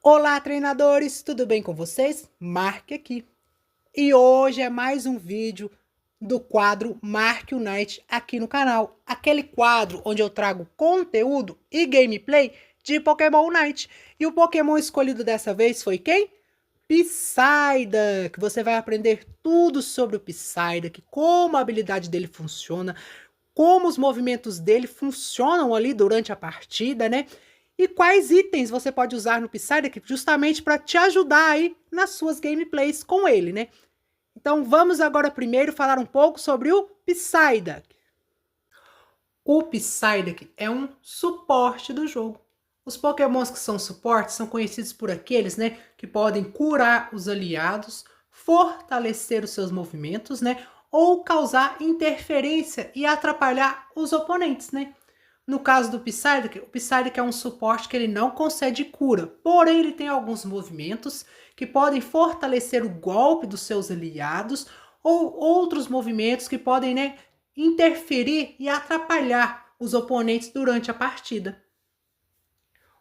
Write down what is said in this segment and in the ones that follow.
Olá, treinadores! Tudo bem com vocês? Marque aqui. E hoje é mais um vídeo do quadro Marque Unite aqui no canal. Aquele quadro onde eu trago conteúdo e gameplay de Pokémon Unite. E o Pokémon escolhido dessa vez foi quem? Psyduck. Você vai aprender tudo sobre o Psyduck, como a habilidade dele funciona, como os movimentos dele funcionam ali durante a partida, né? E quais itens você pode usar no Psyduck justamente para te ajudar aí nas suas gameplays com ele, né? Então vamos agora primeiro falar um pouco sobre o Psyduck. O Psyduck é um suporte do jogo. Os Pokémons que são suportes são conhecidos por aqueles, né, que podem curar os aliados, fortalecer os seus movimentos, né, ou causar interferência e atrapalhar os oponentes, né? No caso do Psyduck, o Psyduck é um suporte que ele não concede cura, porém ele tem alguns movimentos que podem fortalecer o golpe dos seus aliados ou outros movimentos que podem, né, interferir e atrapalhar os oponentes durante a partida.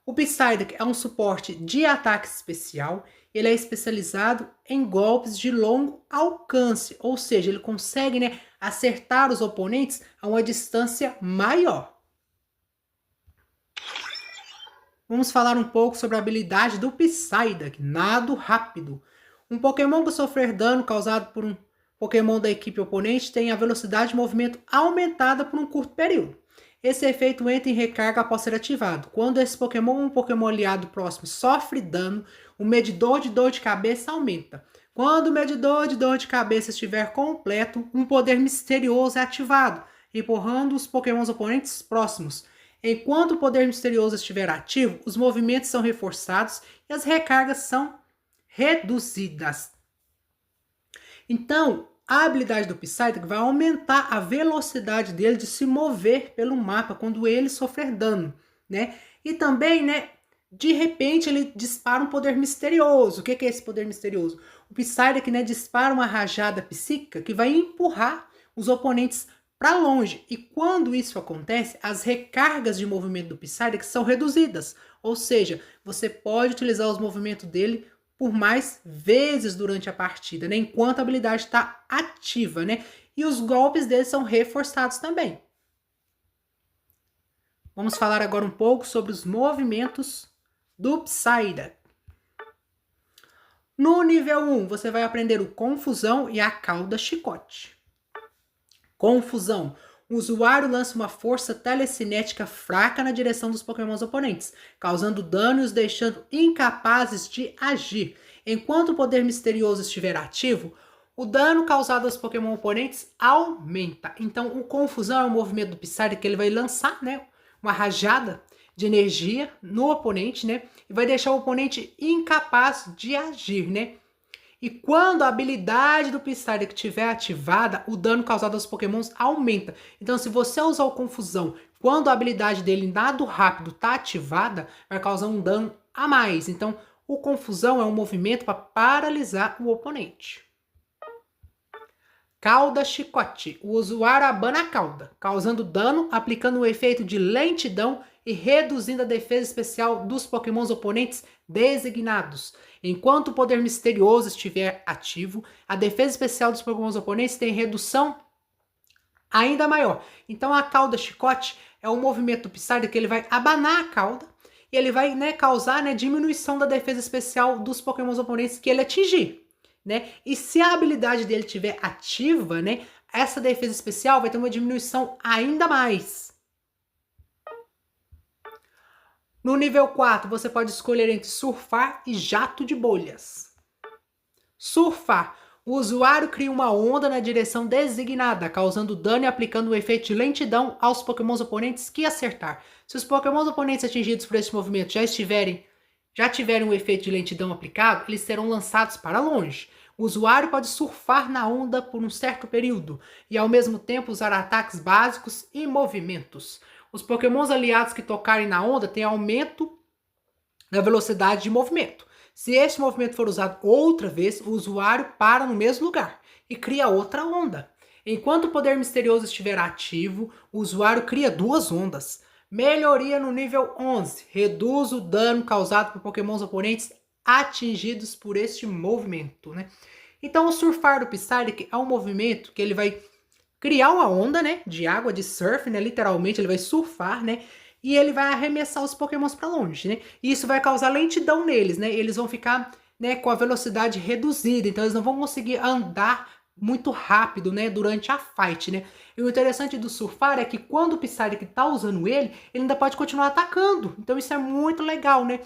O Psyduck é um suporte de ataque especial, ele é especializado em golpes de longo alcance, ou seja, ele consegue, né, acertar os oponentes a uma distância maior. Vamos falar um pouco sobre a habilidade do Psyduck, Nado Rápido. Um Pokémon que sofrer dano causado por um Pokémon da equipe oponente tem a velocidade de movimento aumentada por um curto período. Esse efeito entra em recarga após ser ativado. Quando esse Pokémon ou um Pokémon aliado próximo sofre dano, o medidor de dor de cabeça aumenta. Quando o medidor de dor de cabeça estiver completo, um poder misterioso é ativado, empurrando os Pokémons oponentes próximos. Enquanto o poder misterioso estiver ativo, os movimentos são reforçados e as recargas são reduzidas. Então, a habilidade do Psyduck vai aumentar a velocidade dele de se mover pelo mapa quando ele sofrer dano, né? E também, né, de repente ele dispara um poder misterioso. O que é esse poder misterioso? O Psyduck, né, dispara uma rajada psíquica que vai empurrar os oponentes para longe. E quando isso acontece, as recargas de movimento do Psyduck são reduzidas. Ou seja, você pode utilizar os movimentos dele por mais vezes durante a partida, né? Enquanto a habilidade está ativa, né? E os golpes dele são reforçados também. Vamos falar agora um pouco sobre os movimentos do Psyduck. No nível 1, você vai aprender o Confusão e a Cauda Chicote. Confusão. O usuário lança uma força telecinética fraca na direção dos Pokémons oponentes, causando dano e os deixando incapazes de agir. Enquanto o poder misterioso estiver ativo, o dano causado aos Pokémon oponentes aumenta. Então, o Confusão é um movimento do Psyduck que ele vai lançar, né, uma rajada de energia no oponente, né, e vai deixar o oponente incapaz de agir, né. E quando a habilidade do Psyduck estiver ativada, o dano causado aos Pokémons aumenta. Então, se você usar o Confusão quando a habilidade dele, Nado Rápido, está ativada, vai causar um dano a mais. Então, o Confusão é um movimento para paralisar o oponente. Cauda Chicote. O usuário abana a cauda, causando dano, aplicando o efeito de lentidão e reduzindo a defesa especial dos Pokémons oponentes designados. Enquanto o poder misterioso estiver ativo, a defesa especial dos Pokémons oponentes tem redução ainda maior. Então a Cauda Chicote é um movimento do Psyduck que ele vai abanar a cauda e ele vai, né, causar, né, diminuição da defesa especial dos Pokémons oponentes que ele atingir, né? E se a habilidade dele estiver ativa, né, essa defesa especial vai ter uma diminuição ainda mais. No nível 4, você pode escolher entre surfar e jato de bolhas. Surfar. O usuário cria uma onda na direção designada, causando dano e aplicando o efeito de lentidão aos Pokémons oponentes que acertar. Se os Pokémons oponentes atingidos por esse movimento já tiverem o efeito de lentidão aplicado, eles serão lançados para longe. O usuário pode surfar na onda por um certo período e ao mesmo tempo usar ataques básicos e movimentos. Os Pokémons aliados que tocarem na onda têm aumento na velocidade de movimento. Se este movimento for usado outra vez, o usuário para no mesmo lugar e cria outra onda. Enquanto o poder misterioso estiver ativo, o usuário cria duas ondas. Melhoria no nível 11. Reduz o dano causado por pokémons oponentes atingidos por este movimento, né? Então o surfar do Psyduck é um movimento que ele vai criar uma onda, né, de água, de surf, né, literalmente ele vai surfar, né, e ele vai arremessar os pokémons para longe, né, e isso vai causar lentidão neles, né, eles vão ficar, né, com a velocidade reduzida, então eles não vão conseguir andar muito rápido, né, durante a fight, né. E o interessante do surfar é que quando o Psyduck tá usando ele ainda pode continuar atacando, então isso é muito legal, né.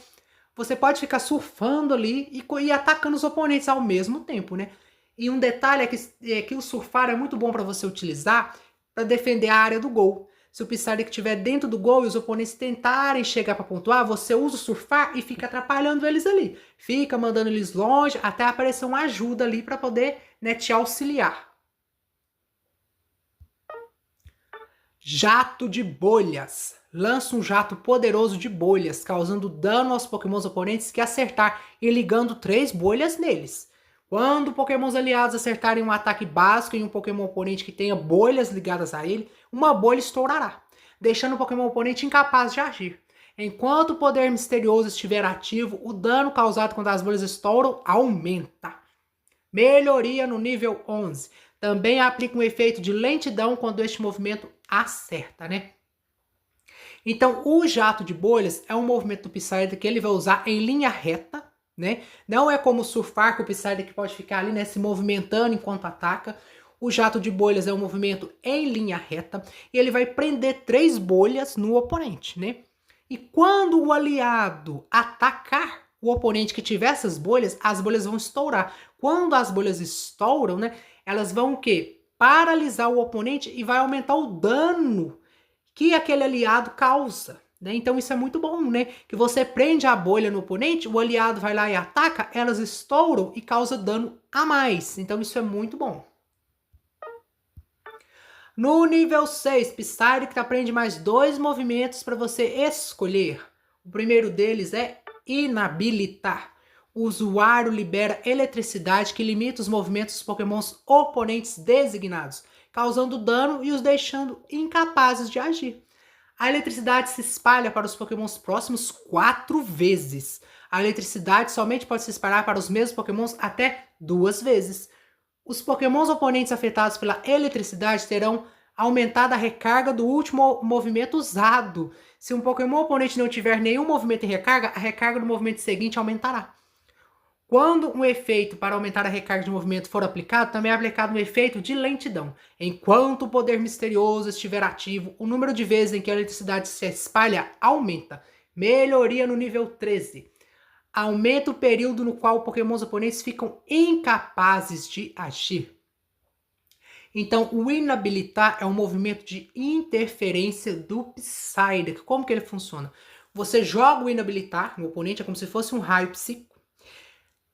Você pode ficar surfando ali e atacando os oponentes ao mesmo tempo, né? E um detalhe é que o surfar é muito bom para você utilizar para defender a área do gol. Se o Psyduck estiver dentro do gol e os oponentes tentarem chegar para pontuar, você usa o surfar e fica atrapalhando eles ali. Fica mandando eles longe até aparecer uma ajuda ali para poder, né, te auxiliar. Jato de bolhas. Lança um jato poderoso de bolhas, causando dano aos pokémons oponentes que acertar e ligando 3 bolhas neles. Quando pokémons aliados acertarem um ataque básico em um pokémon oponente que tenha bolhas ligadas a ele, uma bolha estourará, deixando o pokémon oponente incapaz de agir. Enquanto o poder misterioso estiver ativo, o dano causado quando as bolhas estouram aumenta. Melhoria no nível 11. Também aplica um efeito de lentidão quando este movimento acerta, né? Então, o jato de bolhas é um movimento do Psyduck que ele vai usar em linha reta, né? Não é como surfar, que o Psyduck pode ficar ali, né, se movimentando enquanto ataca. O jato de bolhas é um movimento em linha reta e ele vai prender 3 bolhas no oponente, né? E quando o aliado atacar o oponente que tiver essas bolhas, as bolhas vão estourar. Quando as bolhas estouram, né, elas vão o quê? Paralisar o oponente e vai aumentar o dano que aquele aliado causa, né? Então isso é muito bom, né? Que você prende a bolha no oponente, o aliado vai lá e ataca, elas estouram e causa dano a mais. Então isso é muito bom. No nível 6, Psyduck aprende mais 2 movimentos para você escolher. O primeiro deles é inabilitar. O usuário libera eletricidade que limita os movimentos dos pokémons oponentes designados, causando dano e os deixando incapazes de agir. A eletricidade se espalha para os pokémons próximos 4 vezes. A eletricidade somente pode se espalhar para os mesmos pokémons até 2 vezes. Os pokémons oponentes afetados pela eletricidade terão aumentada a recarga do último movimento usado. Se um pokémon oponente não tiver nenhum movimento em recarga, a recarga do movimento seguinte aumentará. Quando um efeito para aumentar a recarga de movimento for aplicado, também é aplicado um efeito de lentidão. Enquanto o poder misterioso estiver ativo, o número de vezes em que a eletricidade se espalha aumenta. Melhoria no nível 13. Aumenta o período no qual pokémons oponentes ficam incapazes de agir. Então, o inabilitar é um movimento de interferência do Psyduck. Como que ele funciona? Você joga o inabilitar no oponente, é como se fosse um raio psíquico.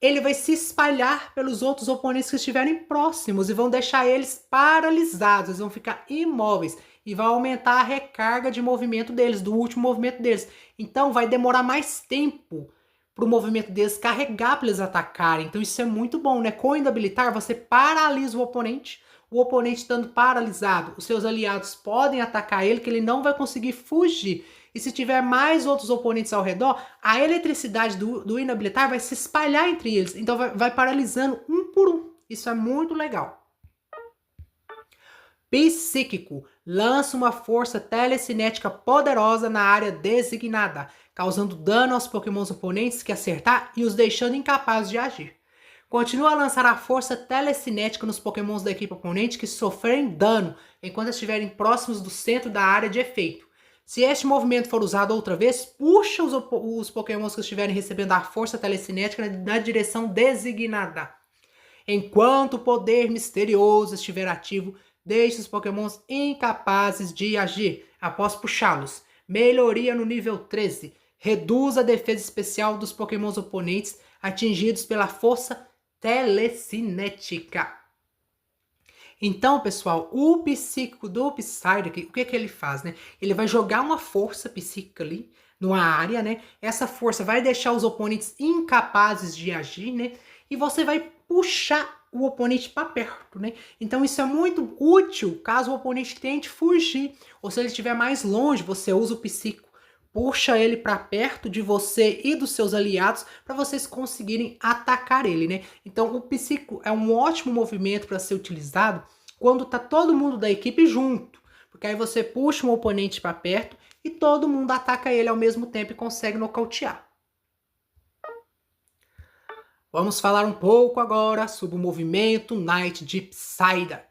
Ele vai se espalhar pelos outros oponentes que estiverem próximos e vão deixar eles paralisados, eles vão ficar imóveis e vai aumentar a recarga de movimento deles, do último movimento deles. Então vai demorar mais tempo para o movimento deles carregar para eles atacarem. Então isso é muito bom, né? Com o inabilitar você paralisa o oponente estando paralisado, os seus aliados podem atacar ele, que ele não vai conseguir fugir. E se tiver mais outros oponentes ao redor, a eletricidade do inabilitar vai se espalhar entre eles. Então vai paralisando um por um. Isso é muito legal. Psíquico. Lança uma força telecinética poderosa na área designada, causando dano aos pokémons oponentes que acertar e os deixando incapazes de agir. Continua a lançar a força telecinética nos pokémons da equipe oponente que sofrerem dano enquanto estiverem próximos do centro da área de efeito. Se este movimento for usado outra vez, puxa os pokémons que estiverem recebendo a força telecinética na direção designada. Enquanto o poder misterioso estiver ativo, deixe os pokémons incapazes de agir após puxá-los. Melhoria no nível 13. Reduz a defesa especial dos pokémons oponentes atingidos pela força telecinética. Então, pessoal, o psíquico do Psyduck, o que ele faz, né? Ele vai jogar uma força psíquica ali numa área, né? Essa força vai deixar os oponentes incapazes de agir, né? E você vai puxar o oponente para perto, né? Então isso é muito útil caso o oponente tente fugir, ou se ele estiver mais longe, você usa o psíquico, puxa ele para perto de você e dos seus aliados para vocês conseguirem atacar ele, né? Então o psíquico é um ótimo movimento para ser utilizado quando tá todo mundo da equipe junto, porque aí você puxa um oponente para perto e todo mundo ataca ele ao mesmo tempo e consegue nocautear. Vamos falar um pouco agora sobre o movimento Knight de Psyduck.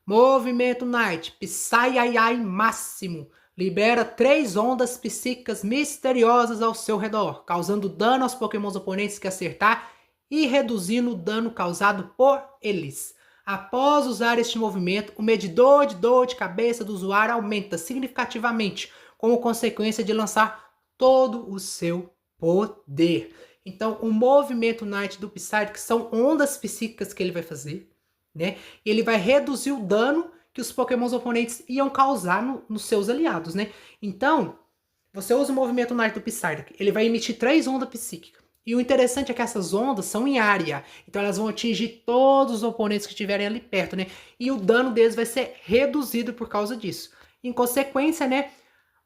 Movimento Knight, Psy-Ai-Ai máximo. Libera 3 ondas psíquicas misteriosas ao seu redor, causando dano aos pokémons oponentes que acertar e reduzindo o dano causado por eles. Após usar este movimento, o medidor de dor de cabeça do usuário aumenta significativamente, como consequência de lançar todo o seu poder. Então, o movimento Knight do Psyduck são ondas psíquicas que ele vai fazer, né? E ele vai reduzir o dano que os pokémons oponentes iam causar nos seus aliados, né? Então, você usa o movimento Knight do Psyduck, ele vai emitir 3 ondas psíquicas. E o interessante é que essas ondas são em área, então elas vão atingir todos os oponentes que estiverem ali perto, né? E o dano deles vai ser reduzido por causa disso. Em consequência, né,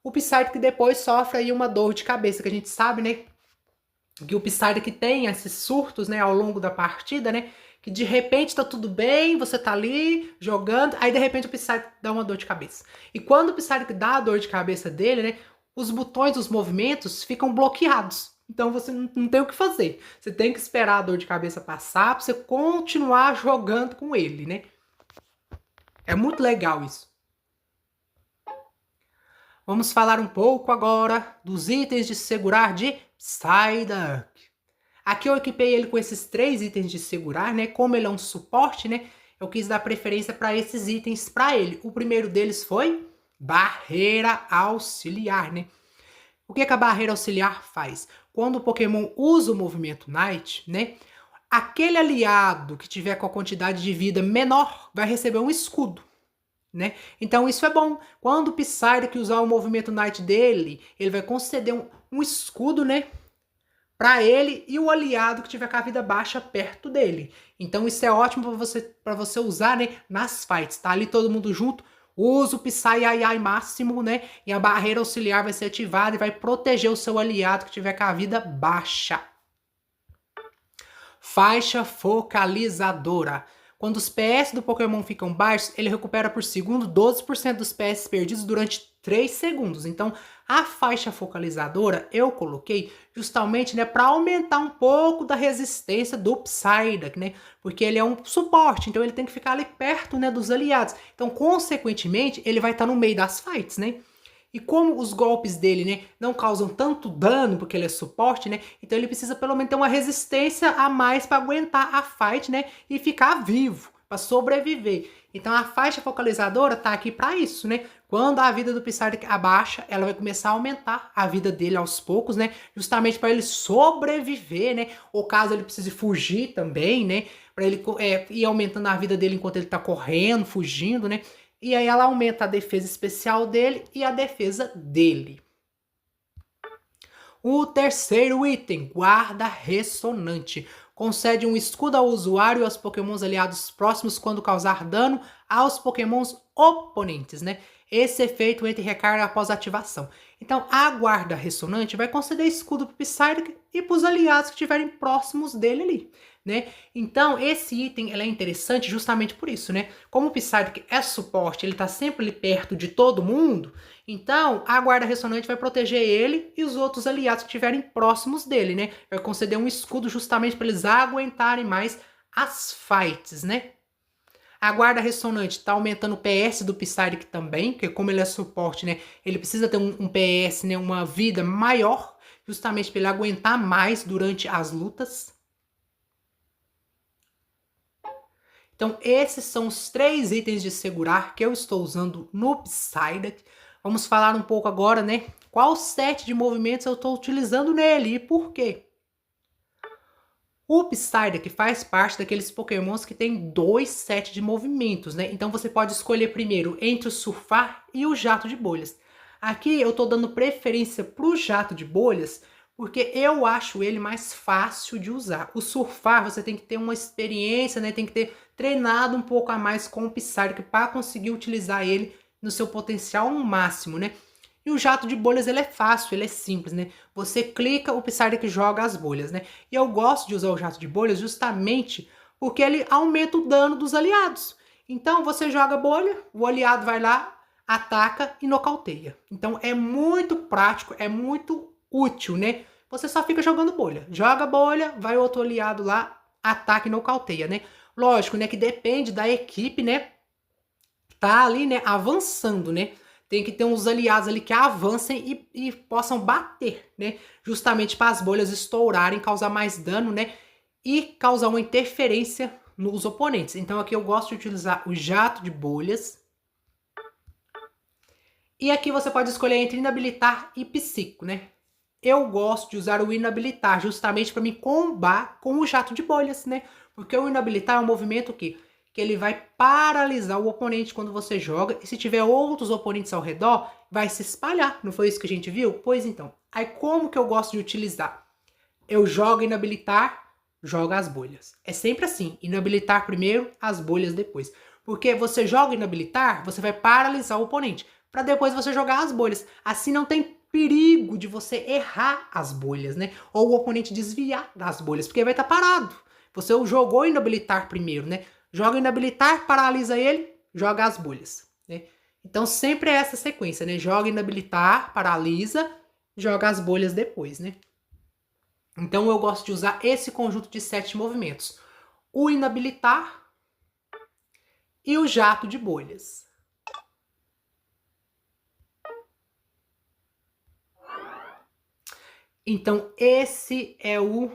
o Psyduck depois sofre aí uma dor de cabeça, que a gente sabe, né, que o Psyduck tem esses surtos, né, ao longo da partida, né, que de repente tá tudo bem, você tá ali jogando, aí de repente o Psyduck dá uma dor de cabeça. E quando o Psyduck dá a dor de cabeça dele, né, os botões dos movimentos ficam bloqueados. Então você não tem o que fazer. Você tem que esperar a dor de cabeça passar pra você continuar jogando com ele, né? É muito legal isso. Vamos falar um pouco agora dos itens de segurar de Psyduck. Aqui eu equipei ele com esses 3 itens de segurar, né? Como ele é um suporte, né? Eu quis dar preferência para esses itens para ele. O primeiro deles foi Barreira Auxiliar, né? O que a Barreira Auxiliar faz? Quando o Pokémon usa o movimento Knight, né? Aquele aliado que tiver com a quantidade de vida menor vai receber um escudo, né? Então isso é bom. Quando o Psyduck usar o movimento Knight dele, ele vai conceder um escudo, né, para ele e o aliado que tiver com a vida baixa perto dele. Então isso é ótimo para você usar, né, nas fights. Tá ali todo mundo junto, usa o Psy-Ai-Ai máximo, né, e a barreira auxiliar vai ser ativada e vai proteger o seu aliado que tiver com a vida baixa. Faixa focalizadora. Quando os PS do Pokémon ficam baixos, ele recupera por segundo 12% dos PS perdidos durante 3 segundos. Então, a faixa focalizadora eu coloquei justamente, né, para aumentar um pouco da resistência do Psyduck, né? Porque ele é um suporte, então ele tem que ficar ali perto, né, dos aliados. Então, consequentemente, ele vai estar no meio das fights, né? E como os golpes dele, né, não causam tanto dano, porque ele é suporte, né, então ele precisa pelo menos ter uma resistência a mais para aguentar a fight, né, e ficar vivo, para sobreviver. Então a faixa focalizadora tá aqui para isso, né. Quando a vida do Psyduck abaixa, ela vai começar a aumentar a vida dele aos poucos, né, justamente para ele sobreviver, né, ou caso ele precise fugir também, né, para ele ir aumentando a vida dele enquanto ele tá correndo, fugindo, né. E aí ela aumenta a defesa especial dele e a defesa dele. O terceiro item, Guarda Ressonante. Concede um escudo ao usuário e aos pokémons aliados próximos quando causar dano aos pokémons oponentes, né? Esse efeito entra em recarga após ativação. Então, a Guarda Ressonante vai conceder escudo para o Psyduck e para os aliados que estiverem próximos dele ali, né? Então, esse item é interessante justamente por isso, né? Como o Psyduck é suporte, ele está sempre ali perto de todo mundo, então a Guarda Ressonante vai proteger ele e os outros aliados que estiverem próximos dele, né? Vai conceder um escudo justamente para eles aguentarem mais as fights, né? A Guarda Ressonante está aumentando o PS do Psyduck também, porque como ele é suporte, né, ele precisa ter um PS, né, uma vida maior, justamente para ele aguentar mais durante as lutas. Então esses são os 3 itens de segurar que eu estou usando no Psyduck. Vamos falar um pouco agora, né, qual set de movimentos eu estou utilizando nele e por quê. O Psyduck faz parte daqueles pokémons que tem 2 sets de movimentos, né? Então você pode escolher primeiro entre o surfar e o jato de bolhas. Aqui eu tô dando preferência pro jato de bolhas, Porque eu acho ele mais fácil de usar. O surfar, você tem que ter uma experiência, né? Tem que ter treinado um pouco a mais com o Psyduck para conseguir utilizar ele no seu potencial máximo, né? E o jato de bolhas, ele é fácil, ele é simples, né? Você clica, o Psyduck joga as bolhas, né? E eu gosto de usar o jato de bolhas justamente porque ele aumenta o dano dos aliados. Então, você joga a bolha, o aliado vai lá, ataca e nocauteia. Então, é muito prático, é muito útil, né? Você só fica jogando bolha. Joga bolha, vai outro aliado lá, ataca e nocauteia, né? Lógico, né, que depende da equipe, né? Tá ali, né, avançando, né? Tem que ter uns aliados ali que avancem e possam bater, né? Justamente para as bolhas estourarem, causar mais dano, né? E causar uma interferência nos oponentes. Então aqui eu gosto de utilizar o jato de bolhas. E aqui você pode escolher entre inabilitar e psíquico, né? Eu gosto de usar o inabilitar justamente para me combar com o jato de bolhas, né? Porque o inabilitar é um movimento que ele vai paralisar o oponente quando você joga, e se tiver outros oponentes ao redor, vai se espalhar. Não foi isso que a gente viu? Pois então. Aí como que eu gosto de utilizar? Eu jogo inabilitar, jogo as bolhas. É sempre assim, inabilitar primeiro, as bolhas depois. Porque você joga inabilitar, você vai paralisar o oponente, para depois você jogar as bolhas. Assim não tem perigo de você errar as bolhas, né? Ou o oponente desviar das bolhas, porque vai estar parado. Você jogou inabilitar primeiro, né? Joga inabilitar, paralisa ele, joga as bolhas, né? Então sempre é essa sequência, né? Joga inabilitar, paralisa, joga as bolhas depois, né? Então eu gosto de usar esse conjunto de 7 movimentos. O inabilitar e o jato de bolhas. Então esse é o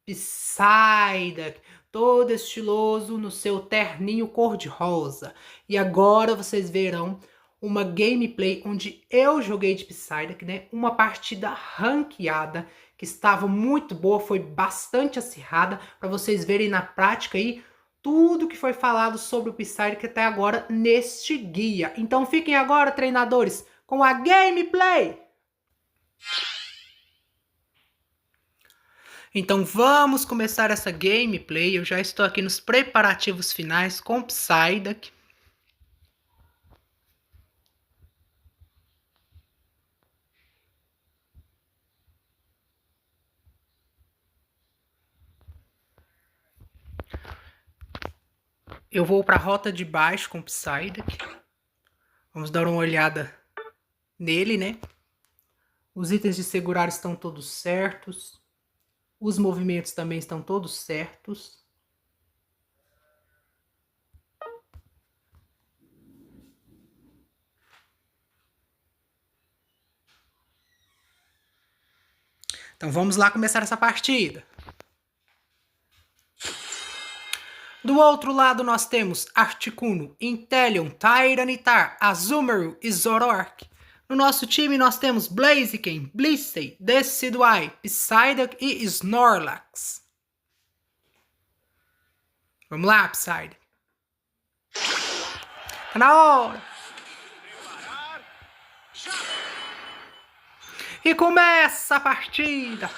Psyduck, todo estiloso no seu terninho cor-de-rosa. E agora vocês verão uma gameplay onde eu joguei de Psyduck, né? Uma partida ranqueada que estava muito boa, foi bastante acirrada, para vocês verem na prática aí tudo que foi falado sobre o Psyduck até agora neste guia. Então fiquem agora, treinadores, com a gameplay! Então vamos começar essa gameplay. Eu já estou aqui nos preparativos finais com o Psyduck. Eu vou para a rota de baixo com o Psyduck. Vamos dar uma olhada nele, né? Os itens de segurar estão todos certos. Os movimentos também estão todos certos. Então vamos lá começar essa partida. Do outro lado nós temos Articuno, Inteleon, Tyranitar, Azumarill e Zoroark. No nosso time nós temos Blaziken, Blissey, Decidueye, Psyduck e Snorlax. Vamos lá, Psyduck. Tá na hora. E começa a partida.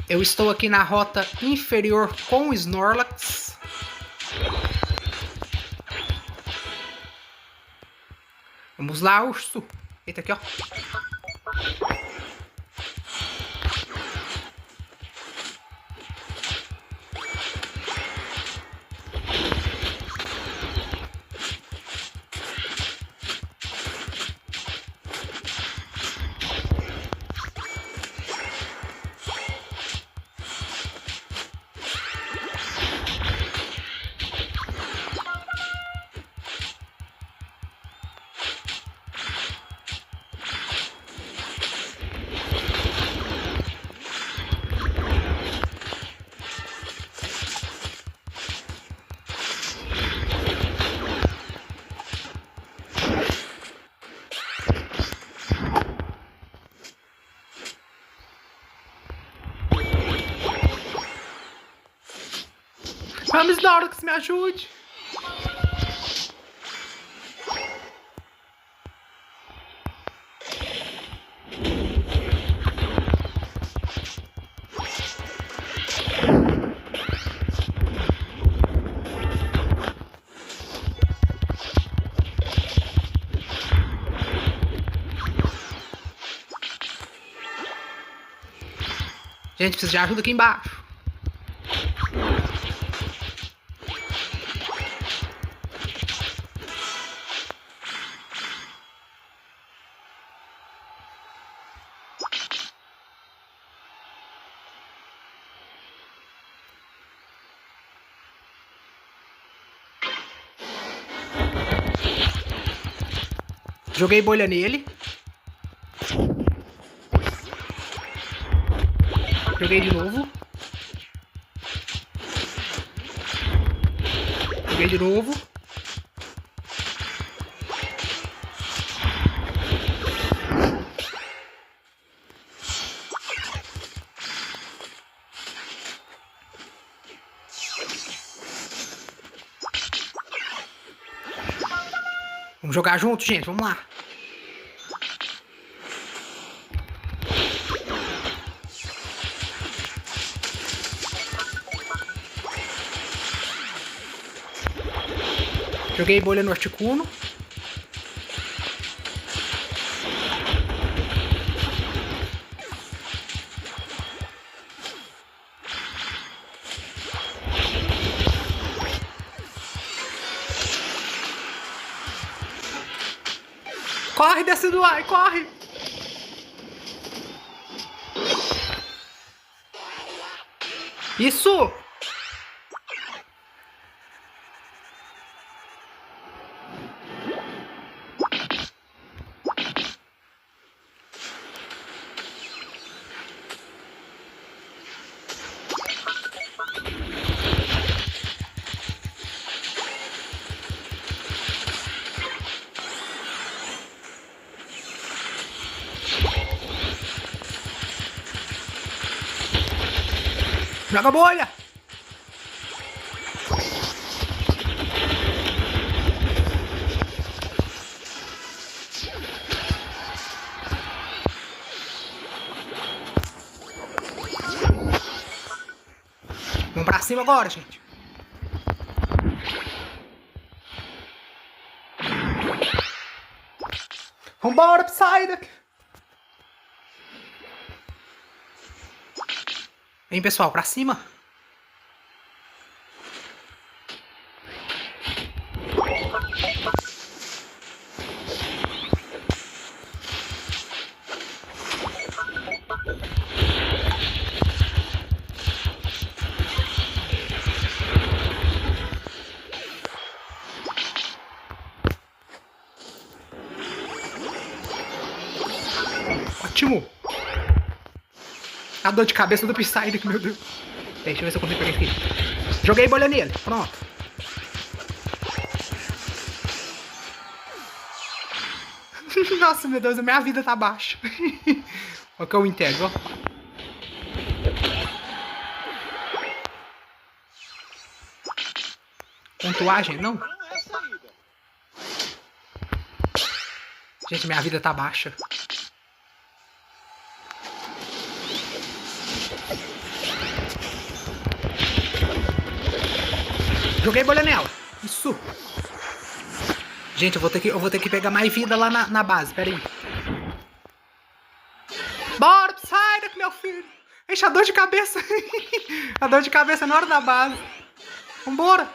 Eu estou aqui na rota inferior com o Snorlax. Vamos lá, urso. Eita, aqui, ó. Vamos, Snorlax, me ajude. Gente, precisa de ajuda aqui embaixo. Joguei bolha nele. Joguei de novo. Joguei de novo. Vamos jogar junto, gente. Vamos lá. Joguei bolha no Articuno. Corre, desce do ar, corre! Isso! Joga bolha! Vamos pra cima agora, gente. Vambora, Psyduck! Vem, pessoal, pra cima. Ótimo! A dor de cabeça do Psyduck, meu Deus. Deixa eu ver se eu consigo pegar aqui. Joguei bolha nele. Pronto. Nossa, meu Deus, a minha vida tá baixa. Olha que eu integro, ó. Pontuagem, não? Gente, minha vida tá baixa. Joguei bolha nela. Isso. Gente, eu vou ter que pegar mais vida lá na base. Pera aí. Bora, Psyduck, meu filho. Enche a dor de cabeça. A dor de cabeça na hora da base. Vambora.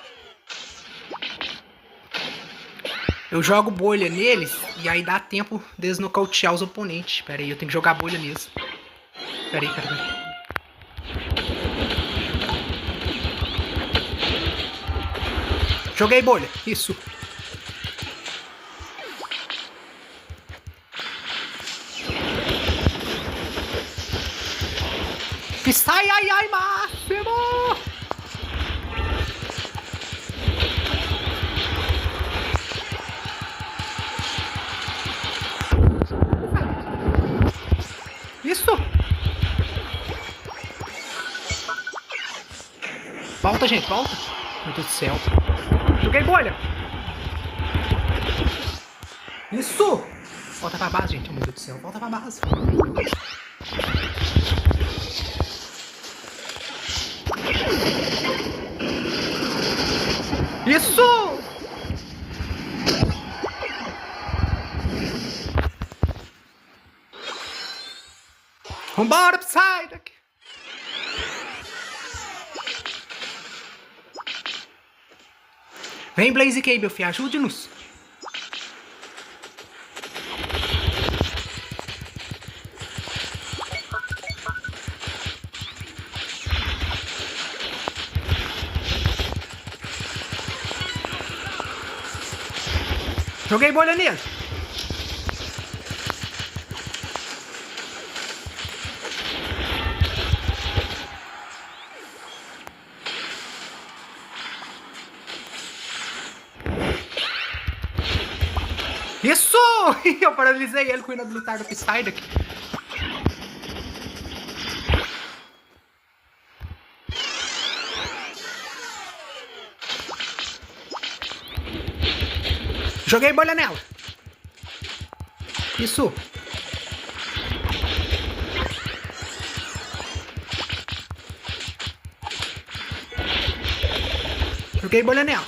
Eu jogo bolha neles e aí dá tempo deles nocautear os oponentes. Pera aí, eu tenho que jogar bolha neles. Pera aí. Joguei bolha. Isso. Sai, ai, máximo! Isso! Volta, gente, volta. Meu Deus do céu. Joguei bolha. Isso! Volta pra base, gente. Meu Deus do céu. Volta pra base. Isso! Vambora, Psyduck! Vem, Blaziken, filho, ajude-nos. Joguei bolha nele. Isso! Eu paralisei ele com o inabilitar do Psyduck. Joguei bolha nela. Isso. Joguei bolha nela.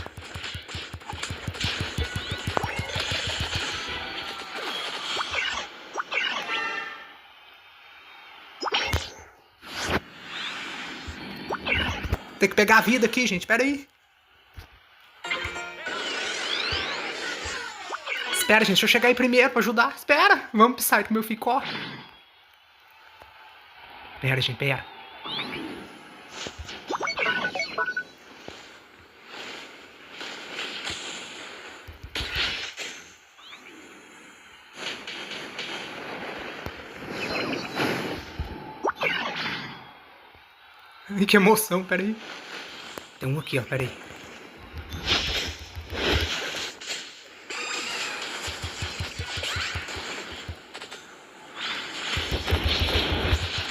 Tem que pegar a vida aqui, gente. Pera aí. Espera, gente. Deixa eu chegar aí primeiro pra ajudar. Espera. Vamos pisar que meu filho corre. Pera, gente. Pera. Que emoção. Pera aí. Tem um aqui, ó. Pera aí.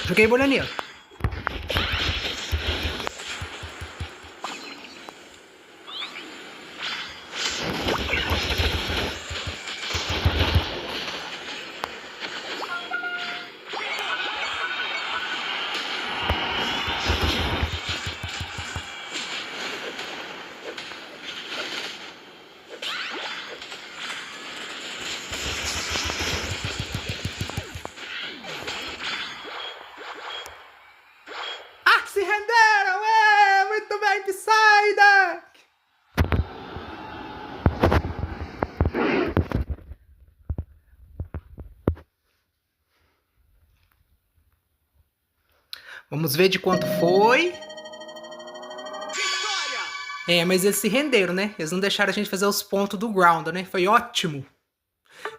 Joguei bolha nele. Se renderam! Muito bem, Psyduck! Vamos ver de quanto foi. Vitória! Mas eles se renderam, né? Eles não deixaram a gente fazer os pontos do ground, né? Foi ótimo.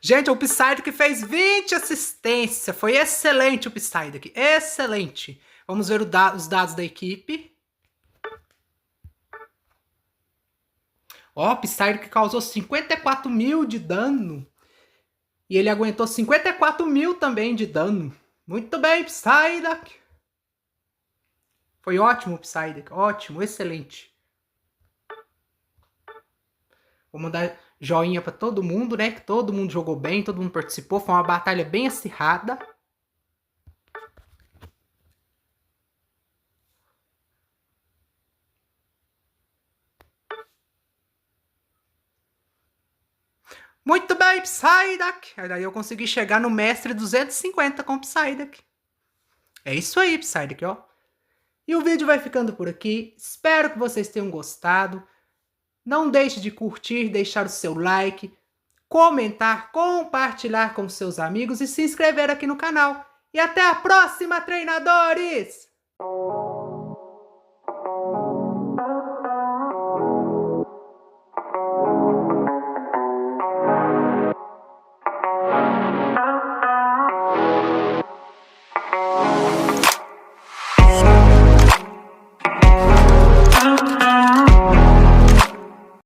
Gente, o Psyduck fez 20 assistências. Foi excelente o Psyduck. Excelente. Vamos ver os dados da equipe. Ó, o Psyduck causou 54 mil de dano. E ele aguentou 54 mil também de dano. Muito bem, Psyduck. Foi ótimo o Psyduck. Ótimo, excelente. Vou mandar joinha pra todo mundo, né? Que todo mundo jogou bem, todo mundo participou. Foi uma batalha bem acirrada. Muito bem, Psyduck. Aí eu consegui chegar no mestre 250 com o Psyduck. É isso aí, Psyduck, ó. E o vídeo vai ficando por aqui. Espero que vocês tenham gostado. Não deixe de curtir, deixar o seu like, comentar, compartilhar com seus amigos e se inscrever aqui no canal. E até a próxima, treinadores!